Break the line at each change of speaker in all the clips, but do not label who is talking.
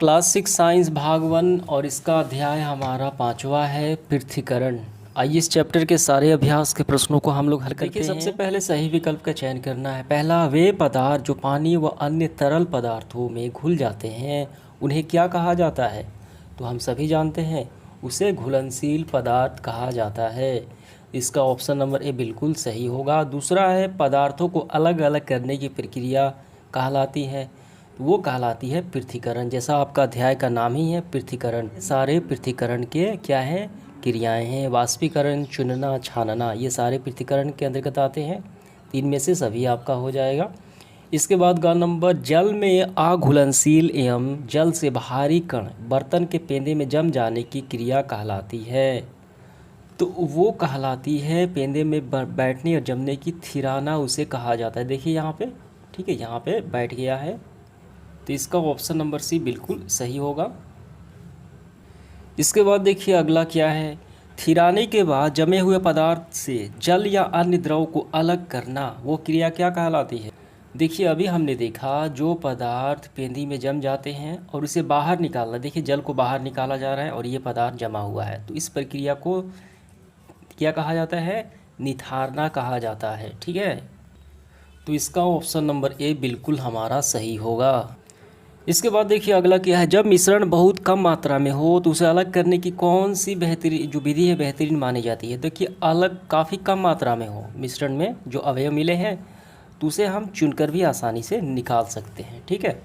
Class 6 science भाग 1 और इसका अध्याय हमारा 5वां है पृथ्वीकरण। आइए इस चैप्टर के सारे अभ्यास के प्रश्नों को हम लोग हल करते हैं। सबसे पहले सही विकल्प का चयन करना है। पहला, वे पदार्थ जो पानी व अन्य तरल पदार्थों में घुल जाते हैं उन्हें क्या कहा जाता है? तो हम सभी जानते हैं उसे घुलनशील पदार्थ कहा जाता है। इसका ऑप्शन नंबर ए बिल्कुल सही होगा। दूसरा है, पदार्थों को अलग अलग करने की प्रक्रिया कहलाती है, वो कहलाती है पृथ्वीकरण। जैसा आपका अध्याय का नाम ही है पृथ्वीकरण। सारे पृथ्वीकरण के क्या हैं? क्रियाएं हैं। वाष्पीकरण, चुनना, छानना, ये सारे पृथ्वीकरण के अंतर्गत आते हैं। 3 में से सभी आपका हो जाएगा। इसके बाद का नंबर, जल में अघुलनशील एवं जल से भारी कण बर्तन के पेंदे में जम जाने की क्रिया कहलाती है। तो वो कहलाती है पेंदे में बैठने और जमने की थिराना उसे कहा जाता है। देखिए यहाँ पे, ठीक है, यहाँ पे बैठ गया है, तो इसका ऑप्शन नंबर सी बिल्कुल सही होगा। इसके बाद देखिए अगला क्या है, थिराने के बाद जमे हुए पदार्थ से जल या अन्य द्रव को अलग करना, वो क्रिया क्या कहलाती है? देखिए अभी हमने देखा जो पदार्थ पेंदी में जम जाते हैं और उसे बाहर निकालना, देखिए जल को बाहर निकाला जा रहा है और ये पदार्थ जमा हुआ है, तो इस प्रक्रिया को क्या कहा जाता है? निथारना कहा जाता है। ठीक है, तो इसका ऑप्शन नंबर ए बिल्कुल हमारा सही होगा। इसके बाद देखिए अगला क्या है, जब मिश्रण बहुत कम मात्रा में हो तो उसे अलग करने की कौन सी बेहतरीन जो विधि है बेहतरीन मानी जाती है? देखिए अलग काफ़ी कम मात्रा में हो मिश्रण में जो अवयव मिले हैं तो उसे हम चुनकर भी आसानी से निकाल सकते हैं। ठीक है,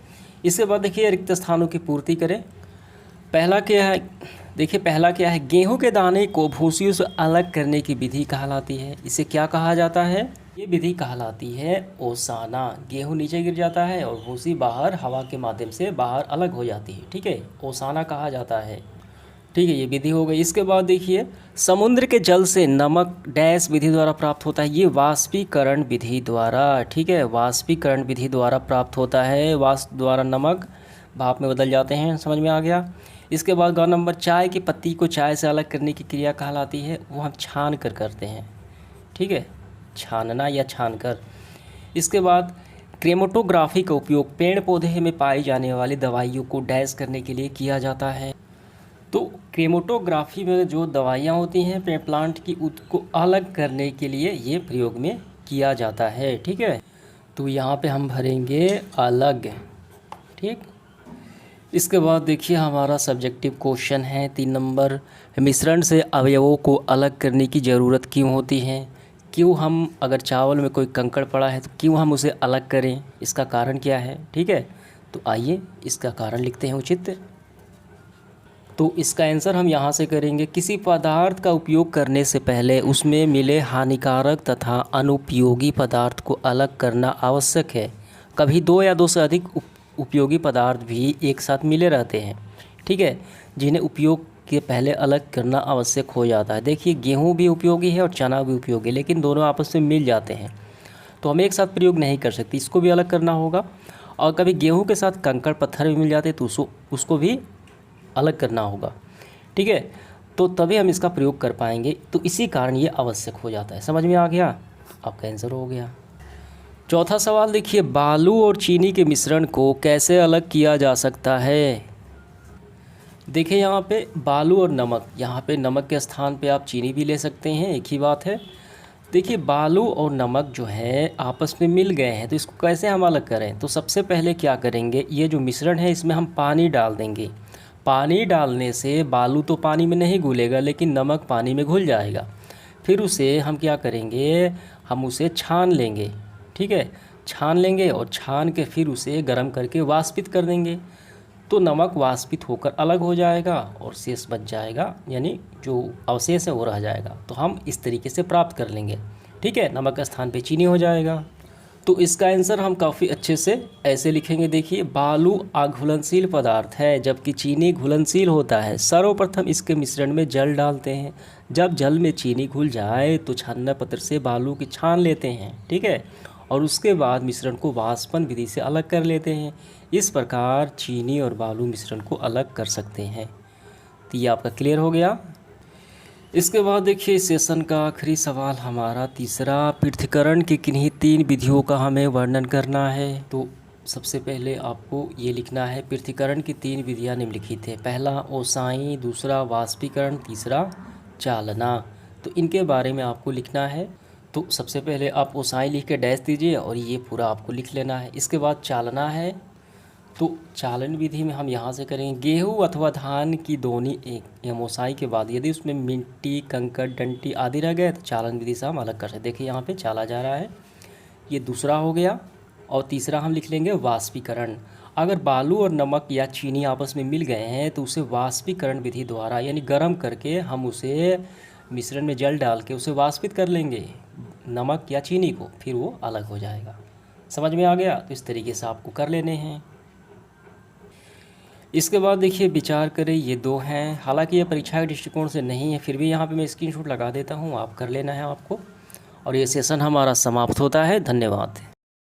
इसके बाद देखिए रिक्त स्थानों की पूर्ति करें। पहला क्या है, देखिए पहला क्या है, गेहूं के दाने को भूसियों से अलग करने की विधि कहलाती है। इसे क्या कहा जाता है? ये विधि कहलाती है ओसाना। गेहूं नीचे गिर जाता है और भूसी बाहर हवा के माध्यम से बाहर अलग हो जाती है। ठीक है, ओसाना कहा जाता है। ठीक है, ये विधि हो गई। इसके बाद देखिए, समुद्र के जल से नमक डैश विधि द्वारा प्राप्त होता है। ये वाष्पीकरण विधि द्वारा, ठीक है, वाष्पीकरण विधि द्वारा प्राप्त होता है। वाष्प द्वारा नमक भाप में बदल जाते हैं। समझ में आ गया। इसके बाद ग नंबर, चाय की पत्ती को चाय से अलग करने की क्रिया कहलाती है, वो हम छान कर करते हैं। ठीक है, छानना या छानकर। इसके बाद क्रोमेटोग्राफी का उपयोग पेड़ पौधे में पाई जाने वाली दवाइयों को डैश करने के लिए किया जाता है। तो क्रोमेटोग्राफी में जो दवाइयाँ होती हैं पेड़ प्लांट की, उसको अलग करने के लिए ये प्रयोग में किया जाता है। ठीक है, तो यहाँ पे हम भरेंगे अलग। ठीक, इसके बाद देखिए हमारा सब्जेक्टिव क्वेश्चन है 3 नंबर, मिश्रण से अवयवों को अलग करने की ज़रूरत क्यों होती है? क्यों हम, अगर चावल में कोई कंकड़ पड़ा है तो क्यों हम उसे अलग करें? इसका कारण क्या है? ठीक है, तो आइए इसका कारण लिखते हैं उचित। तो इसका आंसर हम यहाँ से करेंगे, किसी पदार्थ का उपयोग करने से पहले उसमें मिले हानिकारक तथा अनुपयोगी पदार्थ को अलग करना आवश्यक है। कभी 2 या 2 से अधिक उपयोगी पदार्थ भी एक साथ मिले रहते हैं। ठीक है, जिन्हें उपयोग के पहले अलग करना आवश्यक हो जाता है। देखिए गेहूं भी उपयोगी है और चना भी उपयोगी है, लेकिन दोनों आपस में मिल जाते हैं तो हम एक साथ प्रयोग नहीं कर सकते, इसको भी अलग करना होगा। और कभी गेहूं के साथ कंकड़ पत्थर भी मिल जाते तो उसको भी अलग करना होगा। ठीक है, तो तभी हम इसका प्रयोग कर पाएंगे, तो इसी कारण ये आवश्यक हो जाता है। समझ में आ गया? आपका आंसर हो गया। चौथा सवाल देखिए, बालू और चीनी के मिश्रण को कैसे अलग किया जा सकता है? देखिए यहाँ पे बालू और नमक, यहाँ पे नमक के स्थान पे आप चीनी भी ले सकते हैं, एक ही बात है। देखिए बालू और नमक जो है आपस में मिल गए हैं, तो इसको कैसे हम अलग करें? तो सबसे पहले क्या करेंगे, ये जो मिश्रण है इसमें हम पानी डाल देंगे। पानी डालने से बालू तो पानी में नहीं घुलेगा, लेकिन नमक पानी में घुल जाएगा। फिर उसे हम क्या करेंगे, हम उसे छान लेंगे। ठीक है, छान लेंगे और छान के फिर उसे गर्म करके वाष्पित कर देंगे, तो नमक वाष्पित होकर अलग हो जाएगा और शेष बच जाएगा, यानी जो अवशेष है वो रह जाएगा। तो हम इस तरीके से प्राप्त कर लेंगे। ठीक है, नमक के स्थान पे चीनी हो जाएगा। तो इसका आंसर हम काफ़ी अच्छे से ऐसे लिखेंगे। देखिए बालू अघुलनशील पदार्थ है जबकि चीनी घुलनशील होता है। सर्वप्रथम इसके मिश्रण में जल डालते हैं, जब जल में चीनी घुल जाए तो छानना पत्र से बालू की छान लेते हैं। ठीक है, और उसके बाद मिश्रण को वाष्पन विधि से अलग कर लेते हैं। इस प्रकार चीनी और बालू मिश्रण को अलग कर सकते हैं। तो ये आपका क्लियर हो गया। इसके बाद देखिए इस सेशन का आखिरी सवाल हमारा तीसरा, पृथ्वीकरण की किन्हीं 3 विधियों का हमें वर्णन करना है। तो सबसे पहले आपको ये लिखना है पृथक्करण की 3 विधियाँ निम्नलिखित है। पहला ओसाई, दूसरा वाष्पीकरण, तीसरा चालना। तो इनके बारे में आपको लिखना है। तो सबसे पहले आप ओसाई लिख के डैश दीजिए और ये पूरा आपको लिख लेना है। इसके बाद चालना है, तो चालन विधि में हम यहाँ से करेंगे गेहूँ अथवा धान की दोनी एक या ओसाई के बाद यदि उसमें मिट्टी, कंकड़, डंटी आदि रह गए तो चालन विधि से हम अलग कर सकते। देखिए यहाँ पे चाला जा रहा है, ये दूसरा हो गया। और तीसरा हम लिख लेंगे वाष्पीकरण। अगर बालू और नमक या चीनी आपस में मिल गए हैं तो उसे वाष्पीकरण विधि द्वारा यानी गर्म करके हम उसे मिश्रण में जल डाल के उसे वाष्पित कर लेंगे नमक या चीनी को, फिर वो अलग हो जाएगा। समझ में आ गया? तो इस तरीके से आपको कर लेने हैं। इसके बाद देखिए विचार करें, ये 2 हैं। हालांकि ये परीक्षा के दृष्टिकोण से नहीं है, फिर भी यहाँ पे मैं स्क्रीनशॉट लगा देता हूँ, आप कर लेना है आपको। और ये सेशन हमारा समाप्त होता है। धन्यवाद।